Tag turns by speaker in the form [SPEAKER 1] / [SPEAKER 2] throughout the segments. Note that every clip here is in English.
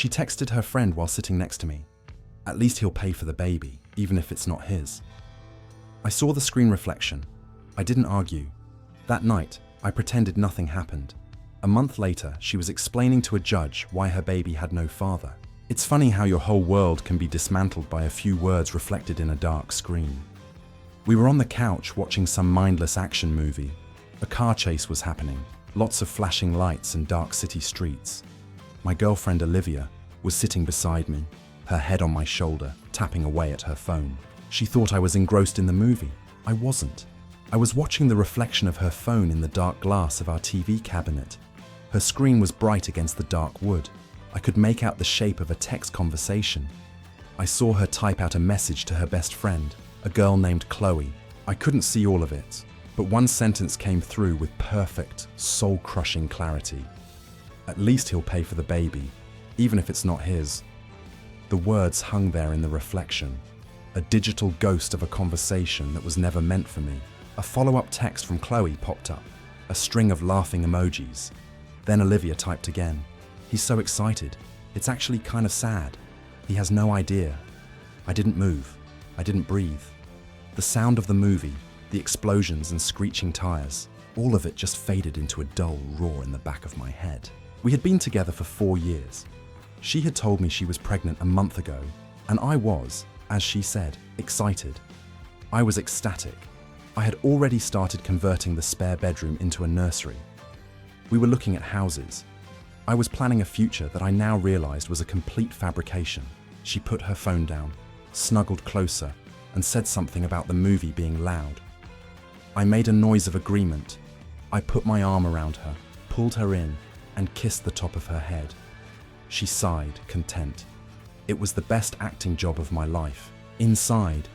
[SPEAKER 1] She texted her friend while sitting next to me. At least he'll pay for the baby, even if it's not his. I saw the screen reflection. I didn't argue. That night, I pretended nothing happened. A month later, she was explaining to a judge why her baby had no father. It's funny how your whole world can be dismantled by a few words reflected in a dark screen. We were on the couch watching some mindless action movie. A car chase was happening, lots of flashing lights and dark city streets. My girlfriend Olivia was sitting beside me, her head on my shoulder, tapping away at her phone. She thought I was engrossed in the movie. I wasn't. I was watching the reflection of her phone in the dark glass of our TV cabinet. Her screen was bright against the dark wood. I could make out the shape of a text conversation. I saw her type out a message to her best friend, a girl named Chloe. I couldn't see all of it, but one sentence came through with perfect, soul-crushing clarity. At least he'll pay for the baby, even if it's not his. The words hung there in the reflection, a digital ghost of a conversation that was never meant for me. A follow-up text from Chloe popped up, a string of laughing emojis. Then Olivia typed again. He's so excited. It's actually kind of sad. He has no idea. I didn't move. I didn't breathe. The sound of the movie, the explosions and screeching tires, all of it just faded into a dull roar in the back of my head. We had been together for 4 years. She had told me she was pregnant a month ago, and I was, as she said, excited. I was ecstatic. I had already started converting the spare bedroom into a nursery. We were looking at houses. I was planning a future that I now realized was a complete fabrication. She put her phone down, snuggled closer, and said something about the movie being loud. I made a noise of agreement. I put my arm around her, pulled her in, and kissed the top of her head. She sighed, content. It was the best acting job of my life. Inside,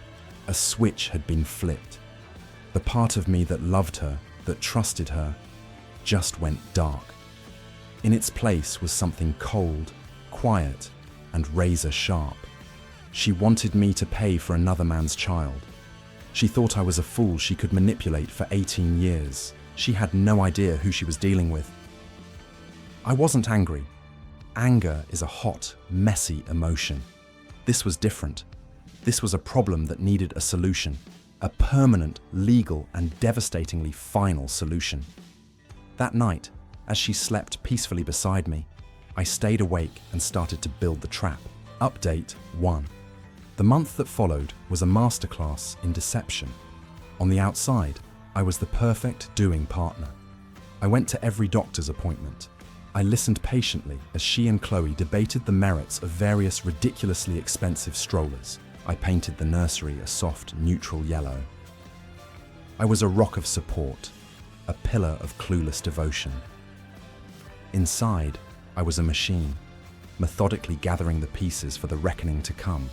[SPEAKER 1] a switch had been flipped. The part of me that loved her, that trusted her, just went dark. In its place was something cold, quiet, and razor sharp. She wanted me to pay for another man's child. She thought I was a fool she could manipulate for 18 years. She had no idea who she was dealing with. I wasn't angry. Anger is a hot, messy emotion. This was different. This was a problem that needed a solution, a permanent, legal, and devastatingly final solution. That night, as she slept peacefully beside me, I stayed awake and started to build the trap. Update 1. The month that followed was a masterclass in deception. On the outside, I was the perfect doing partner. I went to every doctor's appointment. I listened patiently as she and Chloe debated the merits of various ridiculously expensive strollers. I painted the nursery a soft, neutral yellow. I was a rock of support, a pillar of clueless devotion. Inside, I was a machine, methodically gathering the pieces for the reckoning to come.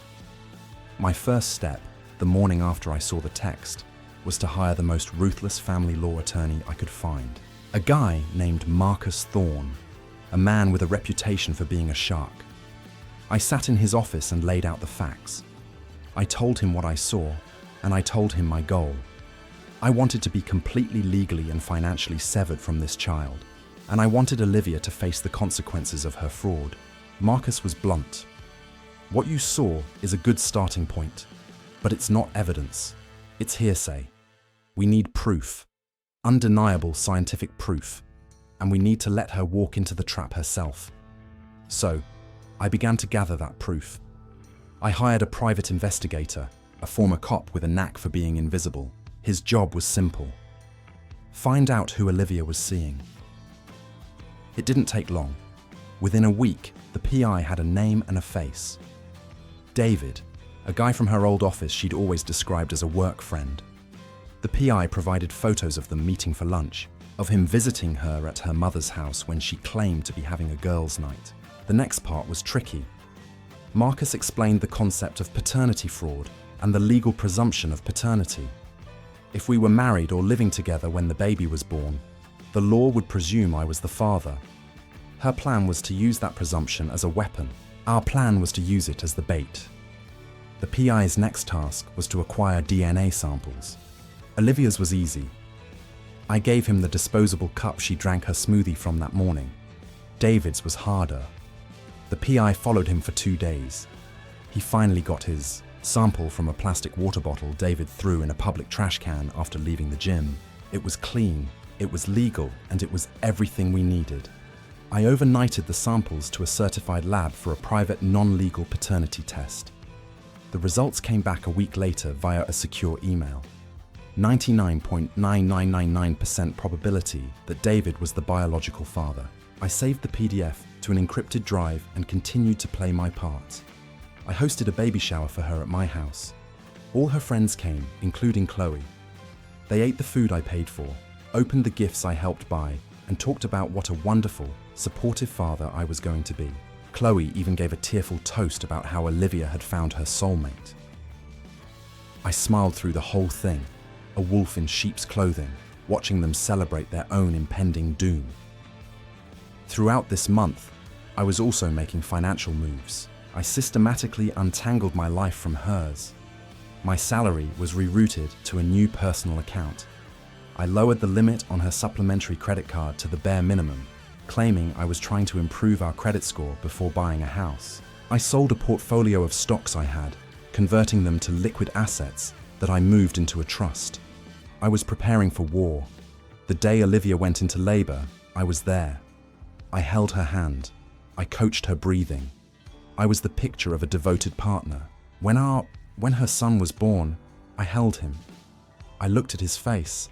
[SPEAKER 1] My first step, the morning after I saw the text, was to hire the most ruthless family law attorney I could find. A guy named Marcus Thorne, a man with a reputation for being a shark. I sat in his office and laid out the facts. I told him what I saw, and I told him my goal. I wanted to be completely legally and financially severed from this child, and I wanted Olivia to face the consequences of her fraud. Marcus was blunt. What you saw is a good starting point, but it's not evidence. It's hearsay. We need proof, undeniable scientific proof, and we need to let her walk into the trap herself. So, I began to gather that proof. I hired a private investigator, a former cop with a knack for being invisible. His job was simple. Find out who Olivia was seeing. It didn't take long. Within a week, the PI had a name and a face. David, a guy from her old office she'd always described as a work friend. The PI provided photos of them meeting for lunch, of him visiting her at her mother's house when she claimed to be having a girls' night. The next part was tricky. Marcus explained the concept of paternity fraud and the legal presumption of paternity. If we were married or living together when the baby was born, the law would presume I was the father. Her plan was to use that presumption as a weapon. Our plan was to use it as the bait. The PI's next task was to acquire DNA samples. Olivia's was easy. I gave him the disposable cup she drank her smoothie from that morning. David's was harder. The PI followed him for 2 days. He finally got his sample from a plastic water bottle David threw in a public trash can after leaving the gym. It was clean, it was legal, and it was everything we needed. I overnighted the samples to a certified lab for a private, non-legal paternity test. The results came back a week later via a secure email. 99.9999% probability that David was the biological father. I saved the PDF to an encrypted drive and continued to play my part. I hosted a baby shower for her at my house. All her friends came, including Chloe. They ate the food I paid for, opened the gifts I helped buy, and talked about what a wonderful, supportive father I was going to be. Chloe even gave a tearful toast about how Olivia had found her soulmate. I smiled through the whole thing, a wolf in sheep's clothing, watching them celebrate their own impending doom. Throughout this month, I was also making financial moves. I systematically untangled my life from hers. My salary was rerouted to a new personal account. I lowered the limit on her supplementary credit card to the bare minimum, claiming I was trying to improve our credit score before buying a house. I sold a portfolio of stocks I had, converting them to liquid assets that I moved into a trust. I was preparing for war. The day Olivia went into labor, I was there. I held her hand. I coached her breathing. I was the picture of a devoted partner. When her son was born, I held him. I looked at his face,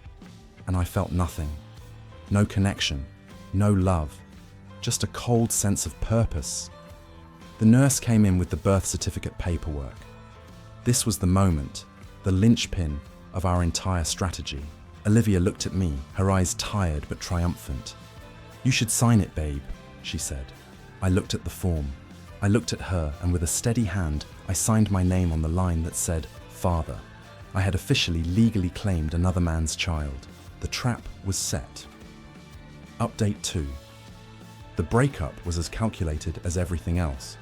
[SPEAKER 1] and I felt nothing. No connection, no love, just a cold sense of purpose. The nurse came in with the birth certificate paperwork. This was the moment, the linchpin of our entire strategy. Olivia looked at me, her eyes tired but triumphant. "You should sign it, babe," she said. I looked at the form. I looked at her, and with a steady hand, I signed my name on the line that said, "Father." I had officially legally claimed another man's child. The trap was set. Update 2. The breakup was as calculated as everything else.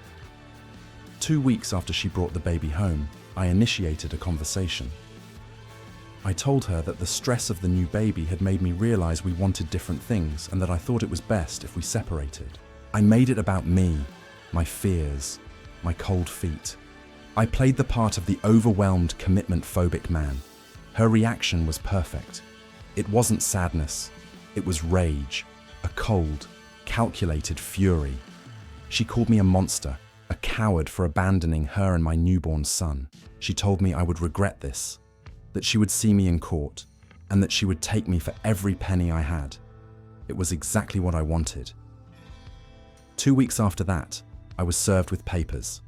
[SPEAKER 1] 2 weeks after she brought the baby home, I initiated a conversation. I told her that the stress of the new baby had made me realize we wanted different things and that I thought it was best if we separated. I made it about me, my fears, my cold feet. I played the part of the overwhelmed, commitment-phobic man. Her reaction was perfect. It wasn't sadness. It was rage, a cold, calculated fury. She called me a monster, a coward for abandoning her and my newborn son. She told me I would regret this, that she would see me in court, and that she would take me for every penny I had. It was exactly what I wanted. 2 weeks after that, I was served with papers.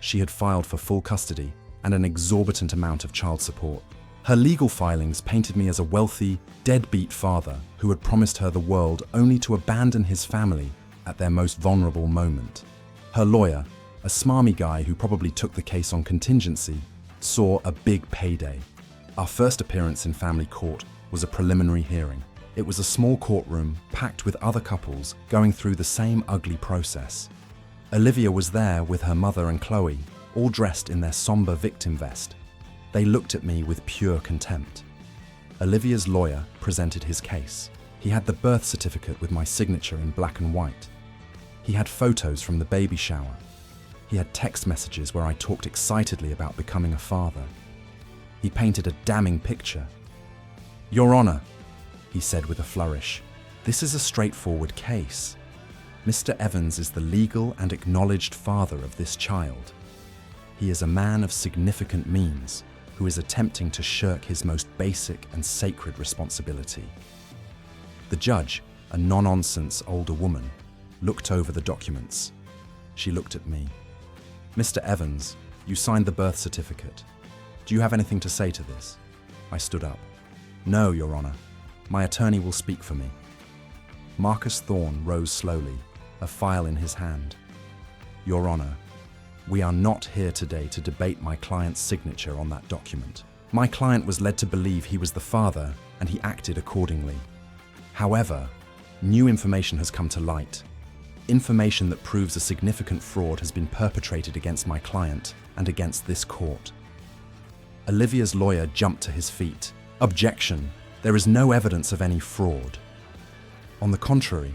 [SPEAKER 1] She had filed for full custody and an exorbitant amount of child support. Her legal filings painted me as a wealthy, deadbeat father who had promised her the world only to abandon his family at their most vulnerable moment. Her lawyer, a smarmy guy who probably took the case on contingency, saw a big payday. Our first appearance in family court was a preliminary hearing. It was a small courtroom packed with other couples going through the same ugly process. Olivia was there with her mother and Chloe, all dressed in their somber victim vest. They looked at me with pure contempt. Olivia's lawyer presented his case. He had the birth certificate with my signature in black and white. He had photos from the baby shower. He had text messages where I talked excitedly about becoming a father. He painted a damning picture. "Your Honor," he said with a flourish, "this is a straightforward case. Mr. Evans is the legal and acknowledged father of this child. He is a man of significant means who is attempting to shirk his most basic and sacred responsibility." The judge, a no-nonsense older woman, looked over the documents. She looked at me. "Mr. Evans, you signed the birth certificate. Do you have anything to say to this?" I stood up. "No, Your Honor. My attorney will speak for me." Marcus Thorne rose slowly, a file in his hand. "Your Honor, we are not here today to debate my client's signature on that document. My client was led to believe he was the father, and he acted accordingly. However, new information has come to light. Information that proves a significant fraud has been perpetrated against my client and against this court." Olivia's lawyer jumped to his feet. "Objection! There is no evidence of any fraud." "On the contrary,"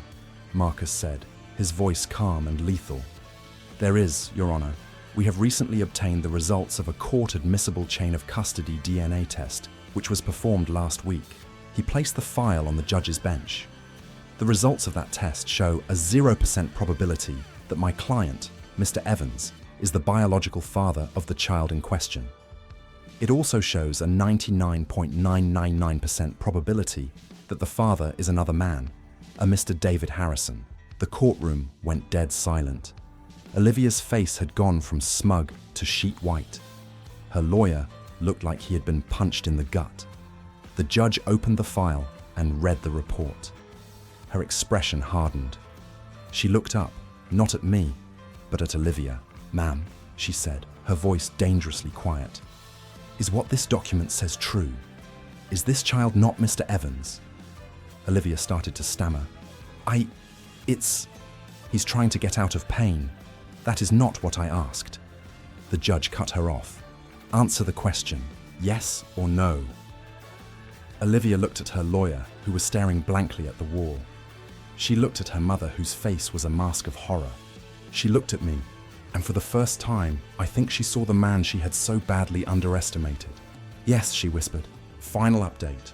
[SPEAKER 1] Marcus said, his voice calm and lethal, There is, Your Honor. We have recently obtained the results of a court-admissible chain of custody DNA test, which was performed last week. He placed the file on the judge's bench. The results of that test show a 0% probability that my client, Mr. Evans, is the biological father of the child in question. It also shows a 99.999% probability that the father is another man, a Mr. David Harrison. The courtroom went dead silent. Olivia's face had gone from smug to sheet white. Her lawyer looked like he had been punched in the gut. The judge opened the file and read the report. Her expression hardened. She looked up, not at me, but at Olivia. "Ma'am," she said, her voice dangerously quiet. "Is what this document says true? Is this child not Mr. Evans?" Olivia started to stammer. He's trying to get out of pain. That is not what I asked." The judge cut her off. "Answer the question, yes or no." Olivia looked at her lawyer, who was staring blankly at the wall. She looked at her mother, whose face was a mask of horror. She looked at me, and for the first time, I think she saw the man she had so badly underestimated. "Yes," she whispered. "Final update.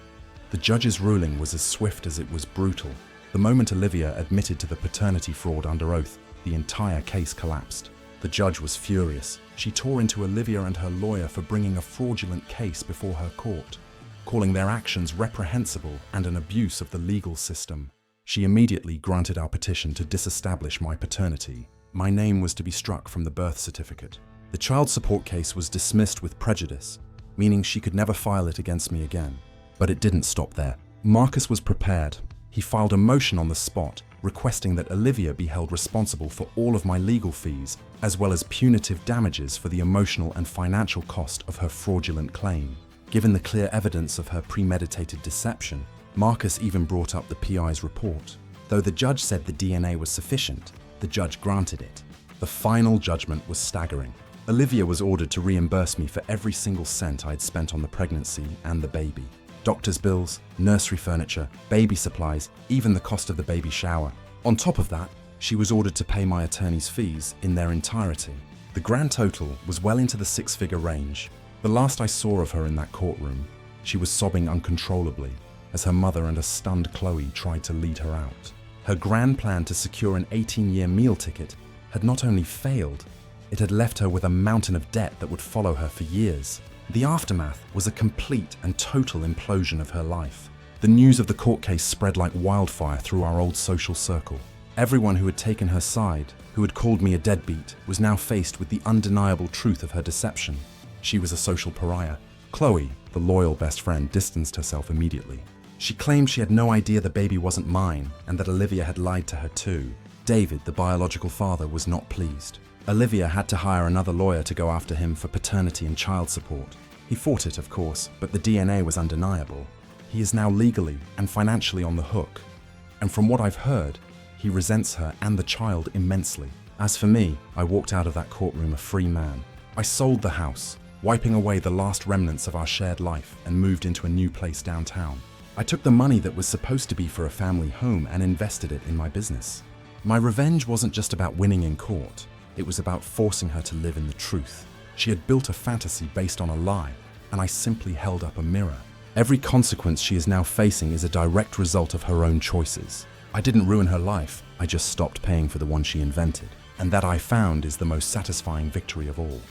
[SPEAKER 1] The judge's ruling was as swift as it was brutal. The moment Olivia admitted to the paternity fraud under oath, the entire case collapsed. The judge was furious. She tore into Olivia and her lawyer for bringing a fraudulent case before her court, calling their actions reprehensible and an abuse of the legal system. She immediately granted our petition to disestablish my paternity. My name was to be struck from the birth certificate. The child support case was dismissed with prejudice, meaning she could never file it against me again. But it didn't stop there. Marcus was prepared. He filed a motion on the spot, requesting that Olivia be held responsible for all of my legal fees, as well as punitive damages for the emotional and financial cost of her fraudulent claim. Given the clear evidence of her premeditated deception, Marcus even brought up the PI's report. Though the judge said the DNA was sufficient, the judge granted it. The final judgment was staggering. Olivia was ordered to reimburse me for every single cent I'd spent on the pregnancy and the baby. Doctor's bills, nursery furniture, baby supplies, even the cost of the baby shower. On top of that, she was ordered to pay my attorney's fees in their entirety. The grand total was well into the six-figure range. The last I saw of her in that courtroom, she was sobbing uncontrollably as her mother and a stunned Chloe tried to lead her out. Her grand plan to secure an 18-year meal ticket had not only failed, it had left her with a mountain of debt that would follow her for years. The aftermath was a complete and total implosion of her life. The news of the court case spread like wildfire through our old social circle. Everyone who had taken her side, who had called me a deadbeat, was now faced with the undeniable truth of her deception. She was a social pariah. Chloe, the loyal best friend, distanced herself immediately. She claimed she had no idea the baby wasn't mine and that Olivia had lied to her too. David, the biological father, was not pleased. Olivia had to hire another lawyer to go after him for paternity and child support. He fought it, of course, but the DNA was undeniable. He is now legally and financially on the hook. And from what I've heard, he resents her and the child immensely. As for me, I walked out of that courtroom a free man. I sold the house, wiping away the last remnants of our shared life, and moved into a new place downtown. I took the money that was supposed to be for a family home and invested it in my business. My revenge wasn't just about winning in court. It was about forcing her to live in the truth. She had built a fantasy based on a lie, and I simply held up a mirror. Every consequence she is now facing is a direct result of her own choices. I didn't ruin her life, I just stopped paying for the one she invented. And that, I found, is the most satisfying victory of all.